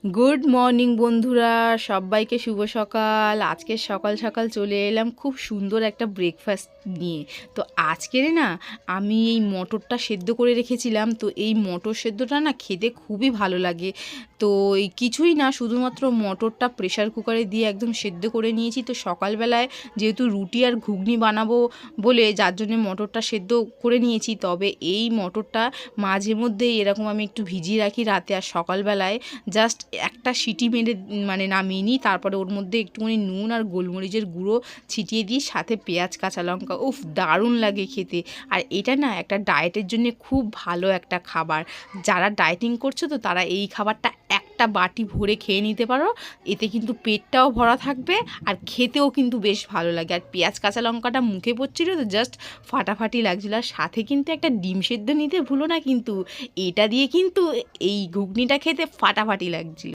Good morning বন্ধুরা, সবাইকে শুভ সকাল। আজকে সকাল সকাল চলে এলাম খুব সুন্দর একটা ব্রেকফাস্ট নিয়ে। তো আজকের না আমি এই মটরটা সেদ্ধ করে রেখেছিলাম। তো এই মটর সেদ্ধটা না খেতে খুবই ভালো লাগে। তো এই কিছুই না, শুধুমাত্র মটরটা প্রেশার কুকারে দিয়ে একদম সেদ্ধ করে নিয়েছি। তো সকালবেলায় যেহেতু রুটি আর ঘুগনি বানাবো বলে যার জন্য মটরটা সেদ্ধ করে নিয়েছি, তবে এই মটরটা মাঝে মধ্যেই এরকম আমি একটু ভিজিয়ে রাখি রাতে, আর সকালবেলায় জাস্ট একটা সিটি মেরে নামিয়ে নিই। তারপরে ওর মধ্যে একটুখানি নুন আর গোলমরিচের গুঁড়ো ছিটিয়ে দিই, সাথে পেঁয়াজ কাঁচা লঙ্কা। উফ, দারুণ লাগে খেতে। আর এটা না একটা ডায়েটের জন্য খুব ভালো একটা খাবার। যারা ডায়েটিং করছো তো তারা এই খাবারটা একটা বাটি ভরে খেয়ে নিতে পারো। এতে কিন্তু পেটটাও ভরা থাকবে আর খেতেও কিন্তু বেশ ভালো লাগে। আর পেঁয়াজ কাঁচা লঙ্কাটা মুখে পড়ছিল তো জাস্ট ফাটাফাটি লাগছিলো। আর সাথে কিন্তু একটা ডিম সেদ্ধ নিতে ভুলো না কিন্তু। এটা দিয়ে কিন্তু এই ঘুগনিটা খেতে ফাটাফাটি লাগছিল।